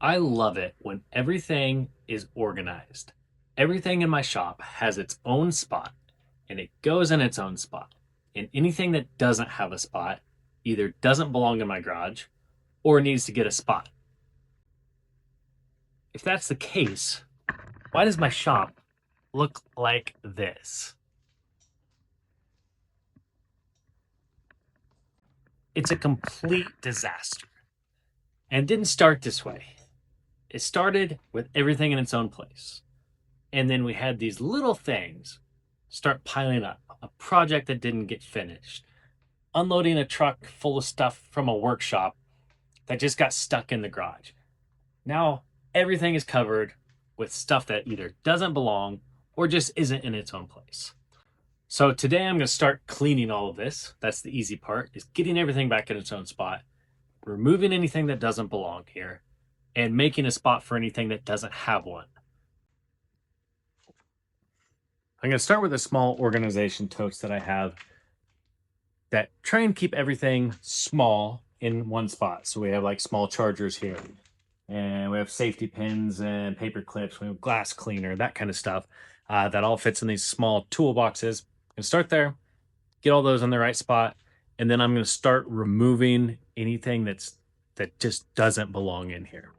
I love it when everything is organized. Everything in my shop has its own spot and it goes in its own spot. And anything that doesn't have a spot either doesn't belong in my garage or needs to get a spot. If that's the case, why does my shop look like this? It's a complete disaster. And it didn't start this way. It started with everything in its own place. And then we had these little things start piling up. A project that didn't get finished, unloading a truck full of stuff from a workshop that just got stuck in the garage. Now everything is covered with stuff that either doesn't belong or just isn't in its own place. So today I'm going to start cleaning all of this. That's the easy part, is getting everything back in its own spot, removing anything that doesn't belong here, and making a spot for anything that doesn't have one. I'm going to start with a small organization totes that I have that try and keep everything small in one spot. So we have like small chargers here, and we have safety pins and paper clips. We have glass cleaner, that kind of stuff. That all fits in these small toolboxes. And start there, get all those in the right spot, and then I'm going to start removing anything that just doesn't belong in here.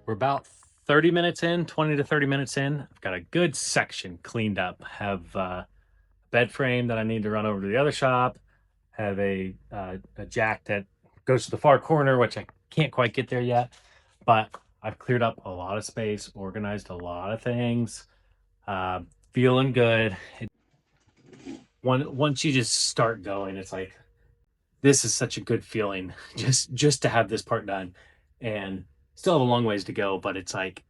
We're about 30 minutes in, 20 to 30 minutes in. I've got a good section cleaned up. Have bed frame that I need to run over to the other shop. Have a jack that goes to the far corner, which I can't quite get there yet. But I've cleared up a lot of space, organized a lot of things. Uh, Feeling good. Once you just start going, it's like this is such a good feeling just to have this part done, and still have a long ways to go. But it's like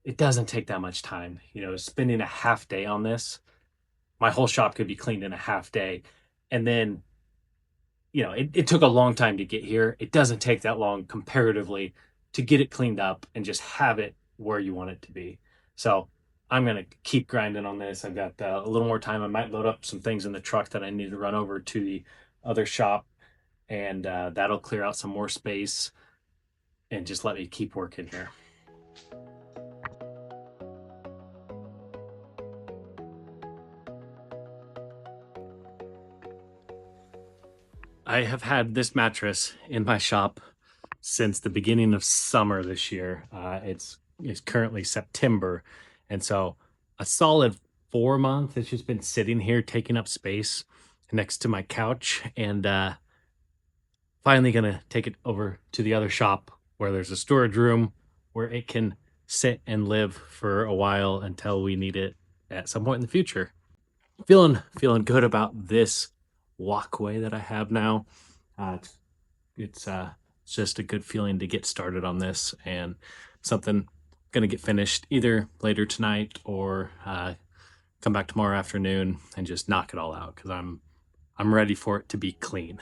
it doesn't take that much time. You know, spending a half day on this, my whole shop could be cleaned in a half day, and then it took a long time to get here. It doesn't take that long comparatively to get it cleaned up and just have it where you want it to be. So I'm going to keep grinding on this. I've got a little more time. I might load up some things in the truck that I need to run over to the other shop, and that'll clear out some more space and just let me keep working here. I have had this mattress in my shop since the beginning of summer this year. It's currently September, and so a solid 4 months. It's just been sitting here taking up space next to my couch, and finally gonna take it over to the other shop where there's a storage room where it can sit and live for a while until we need it at some point in the future. Feeling good about this walkway that I have now. It's it's just a good feeling to get started on this, and something going to get finished either later tonight or come back tomorrow afternoon and just knock it all out because I'm ready for it to be clean.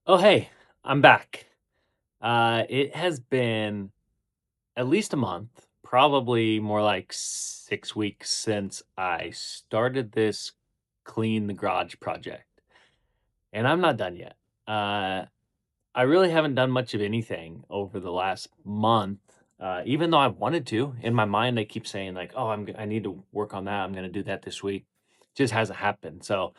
Oh hey, I'm back. It has been at least a month, probably more like 6 weeks since I started this clean the garage project, and I'm not done yet. I really haven't done much of anything over the last month, even though I wanted to. In my mind, I keep saying like, "Oh, I need to work on that. I'm going to do that this week." Just hasn't happened. So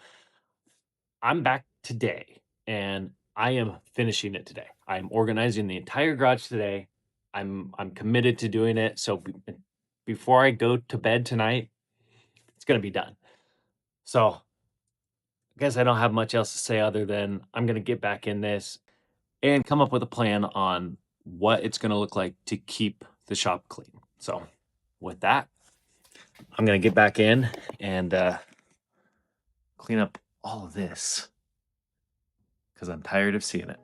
I'm back today, and I am finishing it today. I'm organizing the entire garage today. I'm committed to doing it. So before I go to bed tonight, it's going to be done. So I guess I don't have much else to say other than I'm going to get back in this and come up with a plan on what it's going to look like to keep the shop clean. So, with that, I'm going to get back in and clean up all of this because I'm tired of seeing it.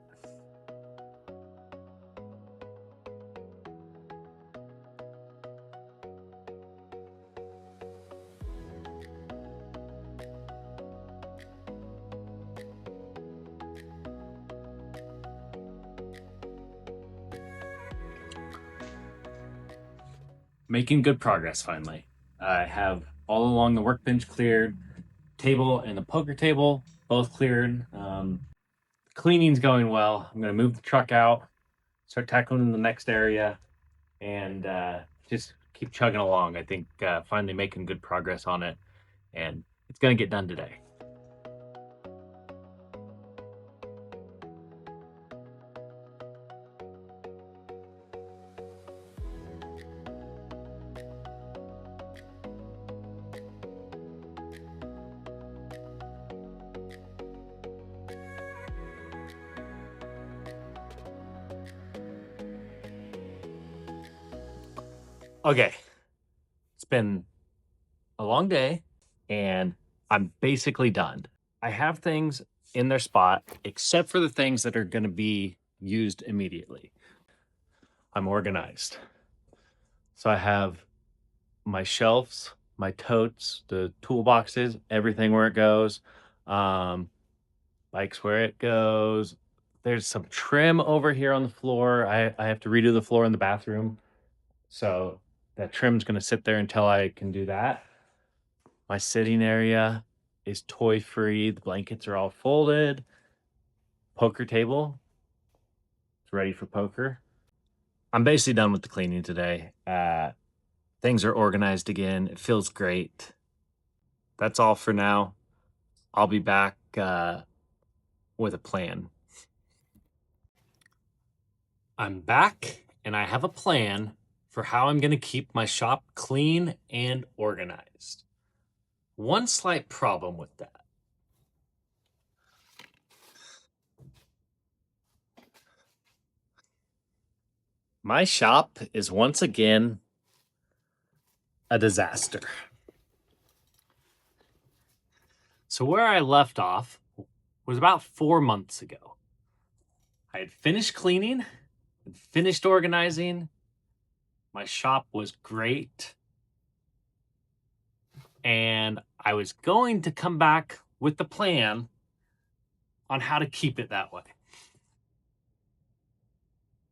Making good progress finally. I have all along the workbench cleared, table and the poker table both cleared. Cleaning's going well. I'm going to move the truck out, start tackling the next area, and just keep chugging along. I think finally making good progress on it, and it's going to get done today. Okay, it's been a long day, and I'm basically done. I have things in their spot, except for the things that are going to be used immediately. I'm organized. So I have my shelves, my totes, the toolboxes, everything where it goes, um, bikes where it goes. There's some trim over here on the floor. I have to redo the floor in the bathroom. So that trim's going to sit there until I can do that. My sitting area is toy free. The blankets are all folded. Poker table, it's ready for poker. I'm basically done with the cleaning today. Things are organized again. It feels great. That's all for now. I'll be back with a plan. I'm back and I have a plan for how I'm going to keep my shop clean and organized. One slight problem with that. My shop is once again a disaster. So, where I left off was about 4 months ago. I had finished cleaning, had finished organizing. My shop was great. And I was going to come back with the plan on how to keep it that way.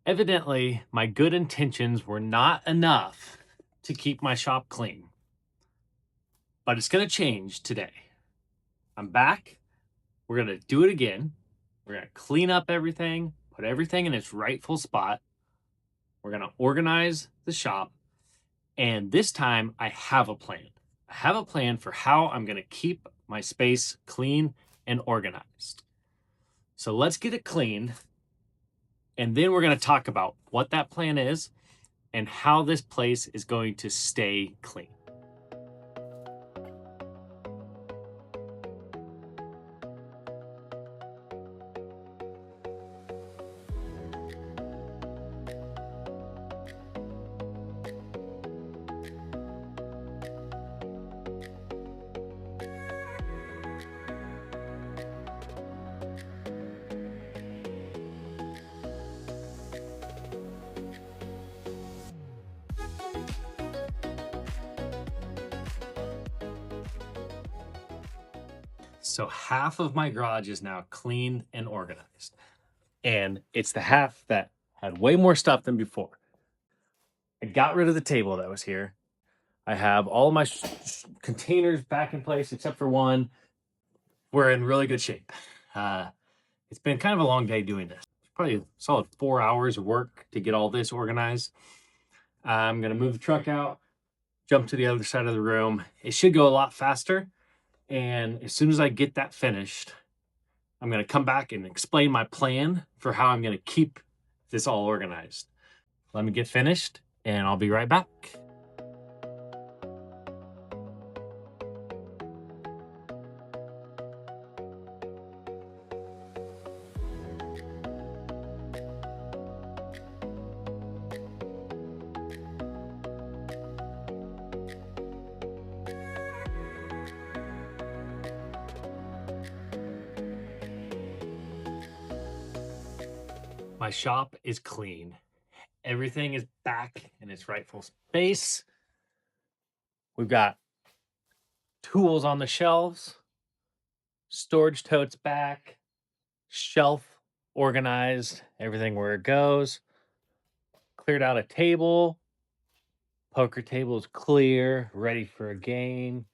Evidently, my good intentions were not enough to keep my shop clean. But it's going to change today. I'm back. We're going to do it again. We're going to clean up everything, put everything in its rightful spot. We're going to organize the shop. And this time, I have a plan. I have a plan for how I'm going to keep my space clean and organized. So let's get it clean. And then we're going to talk about what that plan is and how this place is going to stay clean. So half of my garage is now cleaned and organized. And it's the half that had way more stuff than before. I got rid of the table that was here. I have all of my containers back in place except for one. We're in really good shape. It's been kind of a long day doing this. Probably a solid 4 hours of work to get all this organized. I'm going to move the truck out, jump to the other side of the room. It should go a lot faster. And as soon as I get that finished, I'm going to come back and explain my plan for how I'm going to keep this all organized. Let me get finished and I'll be right back. My shop is clean. Everything is back in its rightful space. We've got tools on the shelves, storage totes back, shelf organized, everything where it goes. Cleared out a table, Poker table's clear, ready for a game.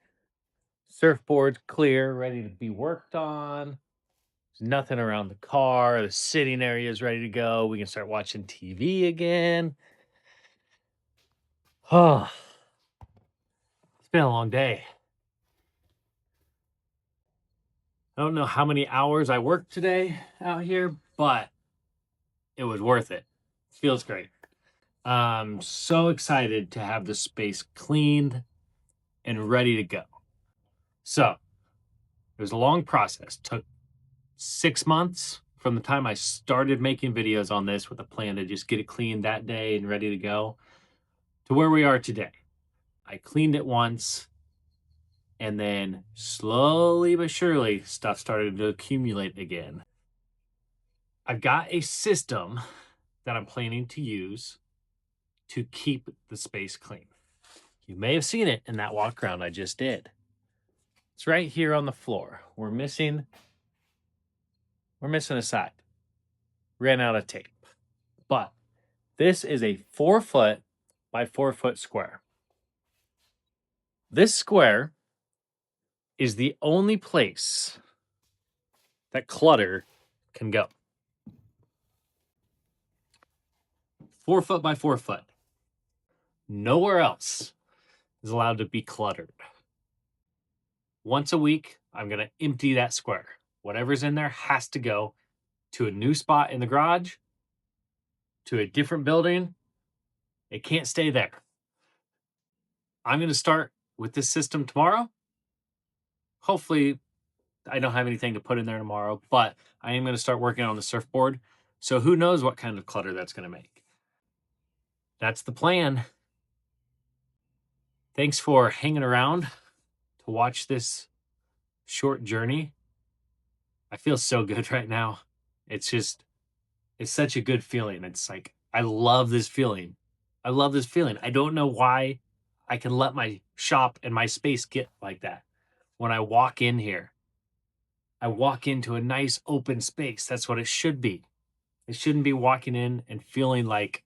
Surfboard's clear, ready to be worked on. There's nothing around the car. The sitting area is ready to go. We can start watching TV again. Oh, it's been a long day. I don't know how many hours I worked today out here, but it was worth it. Feels great. I'm so excited to have the space cleaned and ready to go. So it was a long process. Took 6 months from the time I started making videos on this with a plan to just get it cleaned that day and ready to go to where we are today. I cleaned it once, and then slowly but surely stuff started to accumulate again. I've got a system that I'm planning to use to keep the space clean. You may have seen it in that walk around I just did. It's right here on the floor. We're missing a side. Ran out of tape. But this is a 4 foot by 4 foot square. This square is the only place that clutter can go. 4 foot by 4 foot. Nowhere else is allowed to be cluttered. Once a week, I'm going to empty that square. Whatever's in there has to go to a new spot in the garage, to a different building. It can't stay there. I'm going to start with this system tomorrow. Hopefully, I don't have anything to put in there tomorrow, but I am going to start working on the surfboard. So who knows what kind of clutter that's going to make. That's the plan. Thanks for hanging around to watch this short journey. I feel so good right now. It's such a good feeling. It's like, I love this feeling. I love this feeling. I don't know why I can let my shop and my space get like that. When I walk in here, I walk into a nice open space. That's what it should be. It shouldn't be walking in and feeling like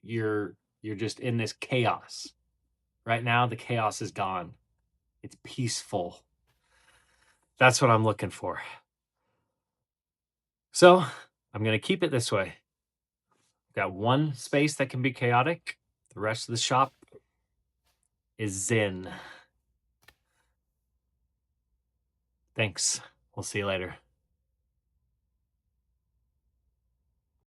you're just in this chaos. Right now, the chaos is gone. It's peaceful. That's what I'm looking for. So I'm going to keep it this way. Got one space that can be chaotic. The rest of the shop is zen. Thanks. We'll see you later.